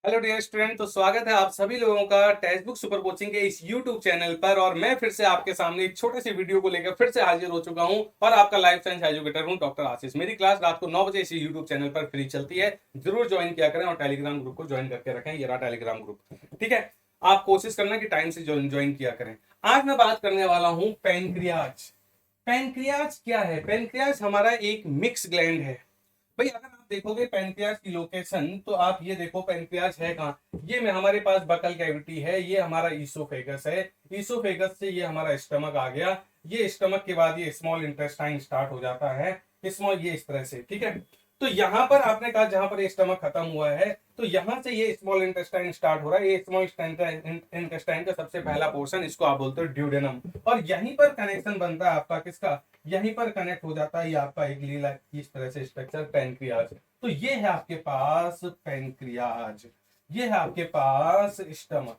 Hello dear student. तो स्वागत है आप सभी लोगों का टेक्स्ट बुक सुपर कोचिंग के इस यूट्यूब चैनल पर। और मैं फिर से आपके सामने एक छोटे से वीडियो को लेकर फिर से हाजिर हो चुका हूं और आपका लाइफ साइंस एजुकेटर हूं डॉक्टर आशीष। मेरी क्लास रात को 9 बजे इसी यूट्यूब चैनल पर फ्री चलती है, जरूर ज्वाइन किया करें और टेलीग्राम ग्रुप को ज्वाइन करके रखें। ये रहा टेलीग्राम ग्रुप, ठीक है। आप कोशिश करना कि टाइम से ज्वाइन किया करें। आज मैं बात करने वाला हूं पैनक्रियाज। पैनक्रियाज क्या है? पैनक्रियाज हमारा एक मिक्स ग्लैंड है। भाई अगर आप देखोगे पैनक्रियाज की लोकेशन तो आप ये देखो पैनक्रियाज है कहाँ। ये में हमारे पास बकल कैविटी है, ये हमारा ईसोफेगस है। ईसोफेगस से ये हमारा स्टमक आ गया। ये स्टमक के बाद ये स्मॉल इंटेस्टाइन स्टार्ट हो जाता है। स्मॉल ये इस तरह से, ठीक है। तो यहाँ पर आपने कहा जहां पर ये स्टमक खत्म हुआ है तो यहां से ये स्मॉल इंटेस्टाइन स्टार्ट हो रहा है। ये स्मॉल इंटेस्टाइन का सबसे पहला पोर्शन, इसको आप बोलते हो ड्यूडेनम। और यहीं पर कनेक्शन बनता है आपका किसका? यहीं पर कनेक्ट हो जाता है ये आपका एक लीला इस तरह से स्ट्रक्चर पैनक्रियाज। तो ये है आपके पास पैनक्रियाज, ये है आपके पास स्टमक,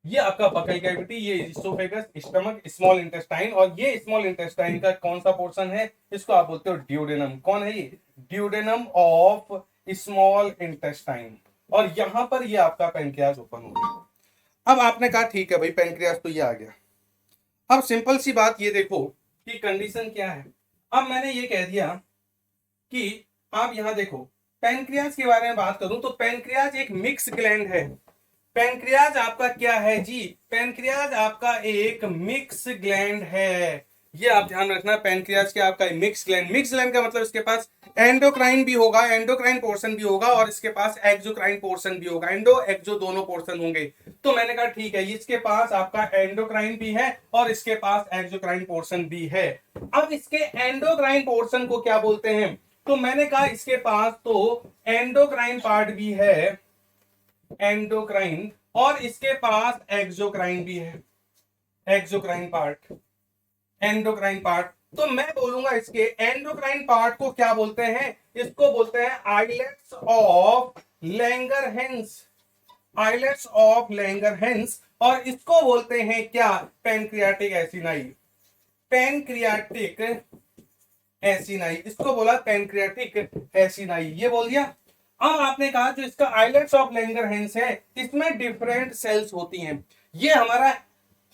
ये आपका बकल कैविटी, ये इसोफेगस, स्टमक, स्मॉल इंटेस्टाइन। और ये स्मॉल इंटेस्टाइन का कौन सा पोर्शन है? इसको आप बोलते हो ड्यूडेनम। कौन है ये? Duodenum of small intestine. और यहां पर ये आपका पैनक्रियाज ओपन हो गया। अब आपने कहा ठीक है भाई पैनक्रियाज तो ये आ गया। अब सिंपल सी बात ये देखो कि कंडीशन क्या है। अब मैंने ये कह दिया कि आप यहां देखो पैनक्रियाज के बारे में बात करूं तो पैनक्रियाज एक मिक्स ग्लैंड है। पैनक्रियाज आपका क्या है जी? पैनक्रियाज आपका एक मिक्स ग्लैंड है। ये आप ध्यान रखना, पैनक्रियाज क्या आपका मिक्स ग्लैंड। मिक्स ग्लैंड का मतलब इसके पास एंडोक्राइन भी होगा, एंडोक्राइन पोर्शन भी होगा और इसके पास एक्सोक्राइन पोर्शन भी होगा। एंडो एक्सो दोनों पोर्शन होंगे। तो मैंने कहा ठीक है, इसके पास आपका एंडोक्राइन भी है और इसके पास एक्सोक्राइन पोर्शन भी है। अब इसके एंडोक्राइन पोर्शन को क्या बोलते हैं? तो मैंने कहा इसके पास तो एंडोक्राइन पार्ट भी है, एंडोक्राइन, और इसके पास एक्सोक्राइन भी है, एक्सोक्राइन पार्ट, एंडोक्राइन पार्ट। तो मैं बोलूंगा इसके एंडोक्राइन पार्ट को क्या बोलते हैं? इसको बोलते हैं islets of Langerhans, islets of Langerhans. और इसको बोलते हैं क्या? Pancreatic acini, pancreatic acini. इसको बोला पैनक्रियाटिक एसिनाई, ये बोल दिया। अब आपने कहा जो इसका आइलेट्स ऑफ लैंगरहैंस है इसमें डिफरेंट सेल्स होती हैं। ये हमारा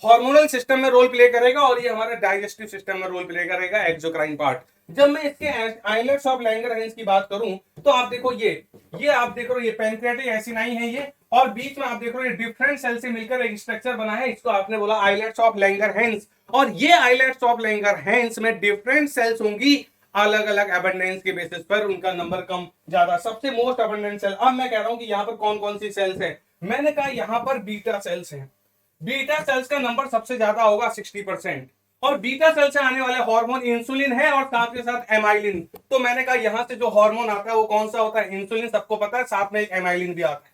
हार्मोनल सिस्टम में रोल प्ले करेगा और ये हमारा डाइजेस्टिव सिस्टम में रोल प्ले करेगा एक्सोक्राइन पार्ट। जब मैं इसके आइलेट्स ऑफ लैंगरहैंस की बात करूं तो आप देखो ये आप देख रहे हो ये पैनक्रियाटिक एसिनाई है ये, और बीच में आप देख रहे हो ये डिफरेंट सेल से मिलकर एक स्ट्रक्चर बना है, इसको आपने बोला आइलेट्स ऑफ लैंगरहैंस। और ये आइलेट्स ऑफ लैंगरहैंस में डिफरेंट सेल्स होंगी अलग अलग अबंडेंस के बेसिस पर, उनका नंबर कम ज्यादा। सबसे मोस्ट अबंडेंट सेल, अब मैं कह रहा हूं कि यहां पर कौन कौन सी सेल्स है। मैंने कहा यहां पर बीटा सेल्स हैं। बीटा सेल्स का नंबर सबसे ज्यादा होगा 60%। और बीटा सेल से आने वाले हार्मोन इंसुलिन है और साथ के साथ एमाइलिन। तो मैंने कहा यहां से जो हार्मोन आता है वो कौन सा होता है? इंसुलिन, सबको पता है, साथ में एक एमाइलिन भी आता है।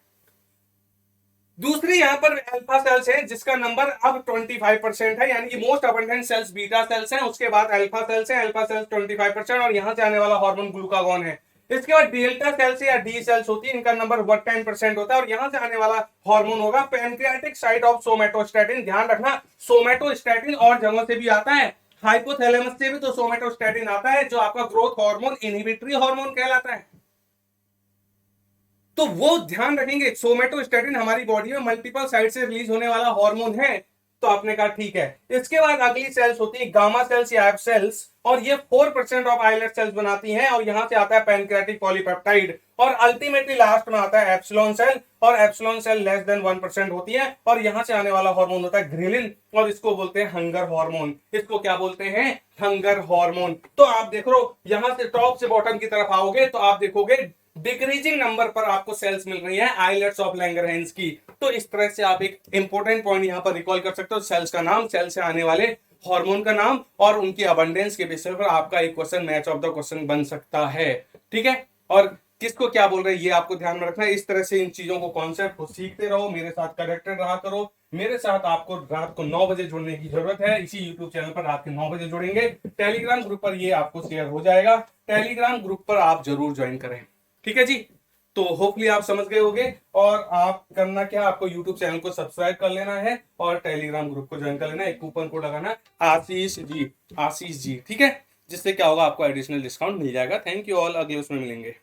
दूसरी यहां पर अल्फा सेल्स है जिसका नंबर अब 25% है, यानी कि most abundant cells beta cells हैं, उसके बाद अल्फा सेल्स हैं, अल्फा सेल्स 25%, और यहां से आने वाला हार्मोन ग्लूकागॉन है। इसके बाद डेल्टा सेल्स या डी सेल्स होती है, इनका नंबर 10% होता है और यहां से आने वाला हार्मोन होगा पैनक्रियाटिक साइट ऑफ सोमेटोस्टैटिन। ध्यान रखना सोमेटोस्टैटिन और जगहों से भी आता है, हाइपोथैलेमस से भी तो सोमेटोस्टैटिन आता है जो आपका ग्रोथ हार्मोन, इनहिबिटरी हार्मोन कहलाता है। तो वो ध्यान रखेंगे, सोमेटोस्टैटिन हमारी बॉडी में मल्टीपल साइड से रिलीज होने वाला हार्मोन है। तो आपने कहा ठीक है। इसके बाद अगली सेल्स होती है गामा सेल्स या एप सेल्स, और ये 4% ऑफ आइलेट सेल्स बनाती हैं, और यहां से आता है पैनक्रियाटिक पॉलीपेप्टाइड। और अल्टीमेटली लास्ट में आता है एप्सिलॉन सेल, और एप्सिलॉन सेल लेस देन 1% होती है, और यहां से आने वाला हार्मोन होता है ग्रिलिन, और इसको बोलते हैं हंगर हार्मोन। इसको क्या बोलते हैं? Hunger hormone. तो आप देख लो यहां से टॉप से बॉटम की तरफ आओगे तो आप देखोगे डिक्रीजिंग नंबर पर आपको सेल्स मिल रही है आइलेट्स ऑफ लैंगरहैंस की। तो इस तरह से आप एक इंपॉर्टेंट पॉइंट यहां पर रिकॉल कर सकते हो, सेल्स का नाम, सेल से आने वाले हार्मोन का नाम और उनकी अबंडेंस के बेसिस पर आपका एक question match of the question बन सकता है, ठीक है। और किसको क्या बोल रहे हैं ये आपको ध्यान में रखना है। इस तरह से इन चीजों को, कॉन्सेप्ट को सीखते रहो, मेरे साथ कनेक्टेड रहा करो। मेरे साथ आपको रात को 9 बजे जुड़ने की जरूरत है, इसी यूट्यूब चैनल पर रात के 9 बजे जुड़ेंगे। टेलीग्राम ग्रुप पर ये आपको शेयर हो जाएगा, टेलीग्राम ग्रुप पर आप जरूर ज्वाइन करें, ठीक है जी। तो होपफुली आप समझ गए होंगे। और आप करना क्या, आपको यूट्यूब चैनल को सब्सक्राइब कर लेना है और टेलीग्राम ग्रुप को ज्वाइन कर लेना है। एक कूपन कोड लगाना आशीष जी, आशीष जी, ठीक है, जिससे क्या होगा आपको एडिशनल डिस्काउंट मिल जाएगा। थैंक यू ऑल, अगले उसमें मिलेंगे।